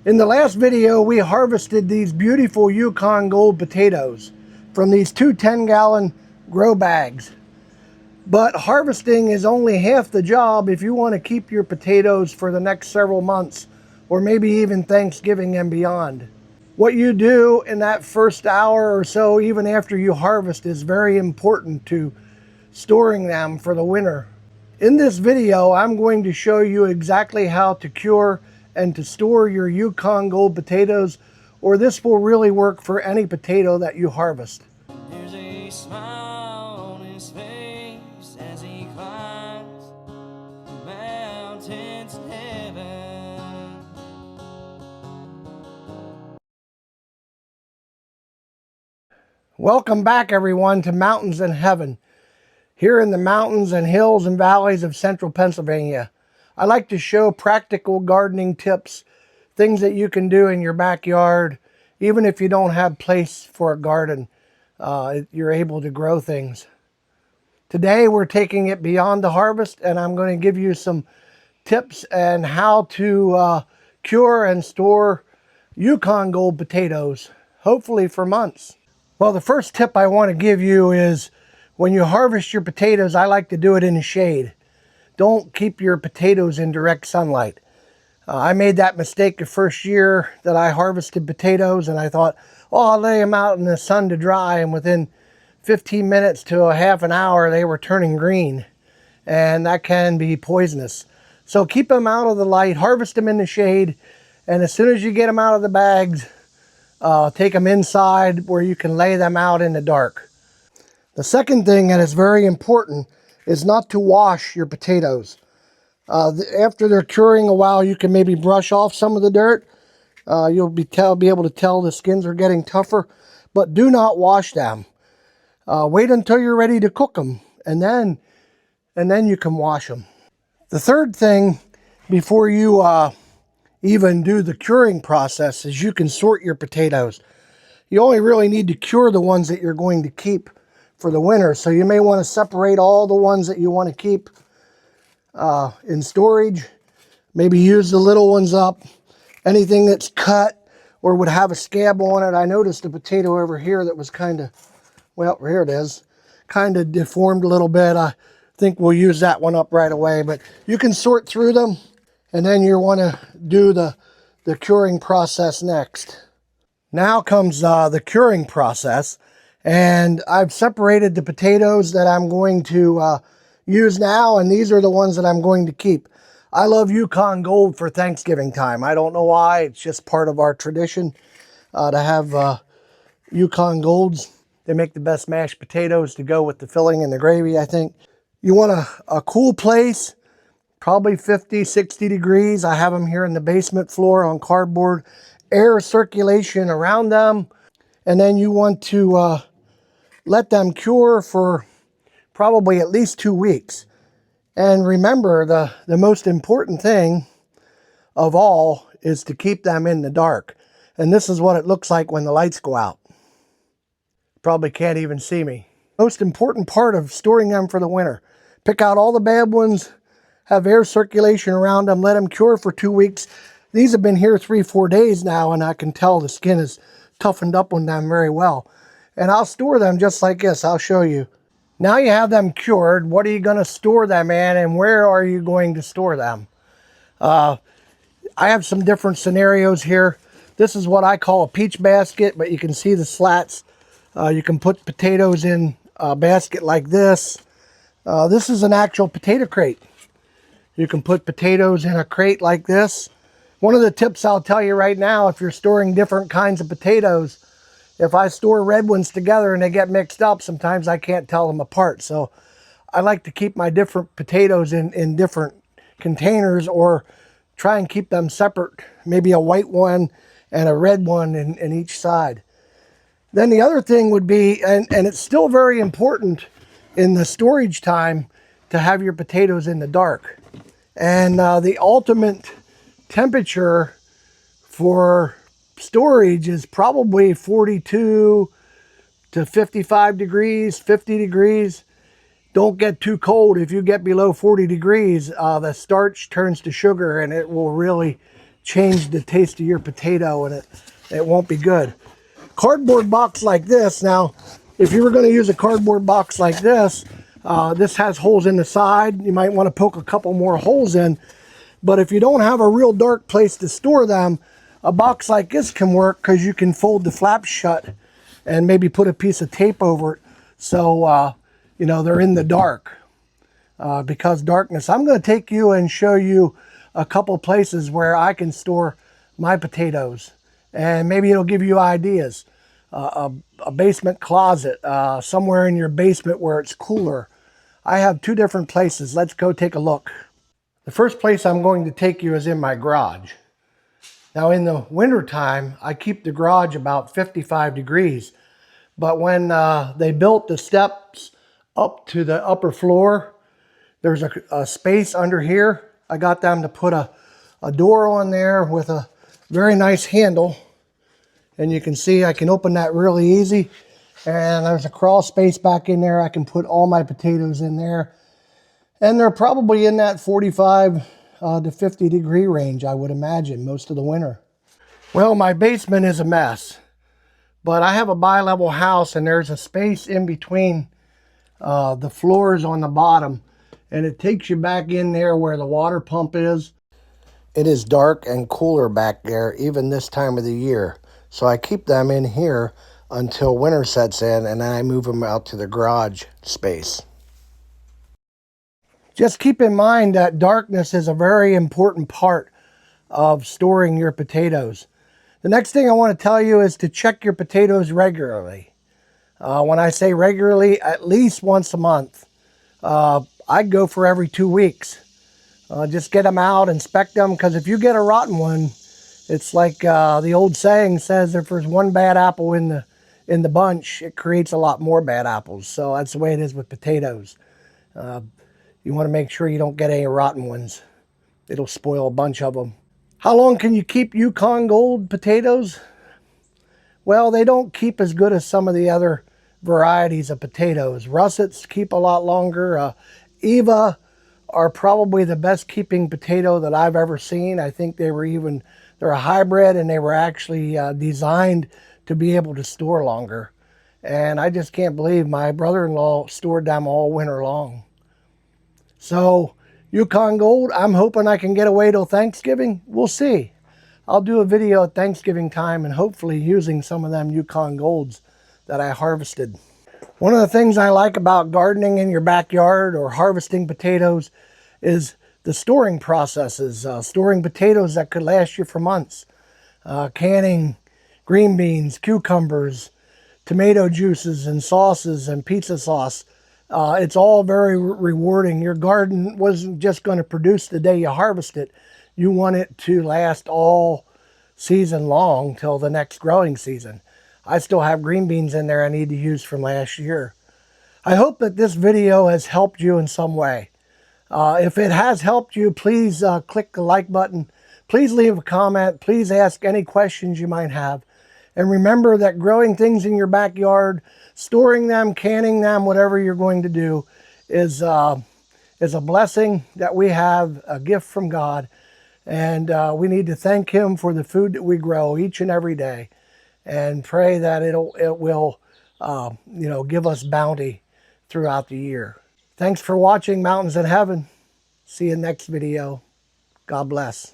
In the last video, we harvested these beautiful Yukon Gold potatoes from these two 10-gallon grow bags. But harvesting is only half the job if you want to keep your potatoes for the next several months, or maybe even Thanksgiving and beyond. What you do in that first hour or so, even after you harvest, is very important to storing them for the winter. In this video, I'm going to show you exactly how to cure and to store your Yukon Gold potatoes, or this will really work for any potato that you harvest. There's a smile on his face as he climbs the mountains in heaven. Welcome back, everyone, to Mountains in Heaven. Here in the mountains and hills and valleys of central Pennsylvania, I like to show practical gardening tips, things that you can do in your backyard. Even if you don't have place for a garden, you're able to grow things. Today we're taking it beyond the harvest, and I'm going to give you some tips on how to cure and store Yukon Gold potatoes, hopefully for months. Well, the first tip I want to give you is when you harvest your potatoes, I like to do it in the shade. Don't keep your potatoes in direct sunlight. I made that mistake the first year that I harvested potatoes, and I thought, oh, I'll lay them out in the sun to dry, and within 15 minutes to a half an hour, they were turning green, and that can be poisonous. So keep them out of the light, harvest them in the shade, and as soon as you get them out of the bags, take them inside where you can lay them out in the dark. The second thing that is very important is not to wash your potatoes. After they're curing a while, you can maybe brush off some of the dirt. You'll be able to tell the skins are getting tougher, but do not wash them. Wait until you're ready to cook them, and then you can wash them. The third thing, before you even do the curing process, is you can sort your potatoes. You only really need to cure the ones that you're going to keep for the winter. So you may want to separate all the ones that you want to keep in storage. Maybe use the little ones up. Anything that's cut or would have a scab on it. I noticed a potato over here that was kind of, well, here it is, kind of deformed a little bit. I think we'll use that one up right away. But you can sort through them, and then you want to do the curing process next. Now comes the curing process, and I've separated the potatoes that I'm going to use now, and these are the ones that I'm going to keep. I love Yukon Gold for Thanksgiving time. I don't know why, it's just part of our tradition to have Yukon Golds. They make the best mashed potatoes to go with the filling and the gravy, I think. You want a cool place, probably 50, 60 degrees. I have them here in the basement floor on cardboard. Air circulation around them, and then you want to let them cure for probably at least 2 weeks. And remember, the most important thing of all is to keep them in the dark. And this is what it looks like when the lights go out. Probably can't even see me. Most important part of storing them for the winter. Pick out all the bad ones, have air circulation around them, let them cure for 2 weeks. These have been here 3-4 days now, and I can tell the skin is toughened up on them very well. And I'll store them just like this. I'll show you. Now you have them cured. What are you going to store them in, and where are you going to store them? I have some different scenarios here. This is what I call a peach basket, but you can see the slats. You can put potatoes in a basket like this. This is an actual potato crate. You can put potatoes in a crate like this. One of the tips I'll tell you right now, if you're storing different kinds of potatoes, if I store red ones together and they get mixed up, sometimes I can't tell them apart. So I like to keep my different potatoes in different containers, or try and keep them separate. Maybe a white one and a red one in each side. Then the other thing would be, and it's still very important in the storage time, to have your potatoes in the dark. And the ultimate temperature for storage is probably 42 to 55 degrees, 50 degrees. Don't get too cold. If you get below 40 degrees, the starch turns to sugar, and it will really change the taste of your potato, and it won't be good. Cardboard box like this. Now, if you were going to use a cardboard box like this, this has holes in the side. You might want to poke a couple more holes in. But if you don't have a real dark place to store them, a box like this can work, because you can fold the flaps shut and maybe put a piece of tape over it, so you know, they're in the dark. Because darkness. I'm going to take you and show you a couple places where I can store my potatoes, and maybe it'll give you ideas. A basement closet, somewhere in your basement where it's cooler. I have two different places. Let's go take a look. The first place I'm going to take you is in my garage. Now, in the winter time, I keep the garage about 55 degrees. But when they built the steps up to the upper floor, there's a space under here. I got them to put a door on there with a very nice handle. And you can see I can open that really easy. And there's a crawl space back in there. I can put all my potatoes in there. And they're probably in that 45 to 50 degree range, I would imagine, most of the winter. Well, my basement is a mess. But I have a bi-level house, and there's a space in between the floors on the bottom. And it takes you back in there where the water pump is. It is dark and cooler back there, even this time of the year. So I keep them in here until winter sets in, and then I move them out to the garage space. Just keep in mind that darkness is a very important part of storing your potatoes. The next thing I want to tell you is to check your potatoes regularly. When I say regularly, at least once a month. I'd go for every 2 weeks. Just get them out, inspect them, because if you get a rotten one, it's like the old saying says, if there's one bad apple in the bunch, it creates a lot more bad apples. So that's the way it is with potatoes. You want to make sure you don't get any rotten ones. It'll spoil a bunch of them. How long can you keep Yukon Gold potatoes? Well, they don't keep as good as some of the other varieties of potatoes. Russets keep a lot longer. Eva are probably the best keeping potato that I've ever seen. I think they're a hybrid, and they were actually designed to be able to store longer. And I just can't believe my brother-in-law stored them all winter long. So, Yukon Gold, I'm hoping I can get away till Thanksgiving. We'll see. I'll do a video at Thanksgiving time, and hopefully using some of them Yukon Golds that I harvested. One of the things I like about gardening in your backyard or harvesting potatoes is the storing processes. Storing potatoes that could last you for months. Canning green beans, cucumbers, tomato juices and sauces and pizza sauce. It's all very rewarding. Your garden wasn't just going to produce the day you harvest it. You want it to last all season long till the next growing season. I still have green beans in there I need to use from last year. I hope that this video has helped you in some way. If it has helped you, please click the like button. Please leave a comment. Please ask any questions you might have. And remember that growing things in your backyard, storing them, canning them, whatever you're going to do, is a blessing that we have, a gift from God. And we need to thank Him for the food that we grow each and every day, and pray that it will give us bounty throughout the year. Thanks for watching Mountains in Heaven. See you next video. God bless.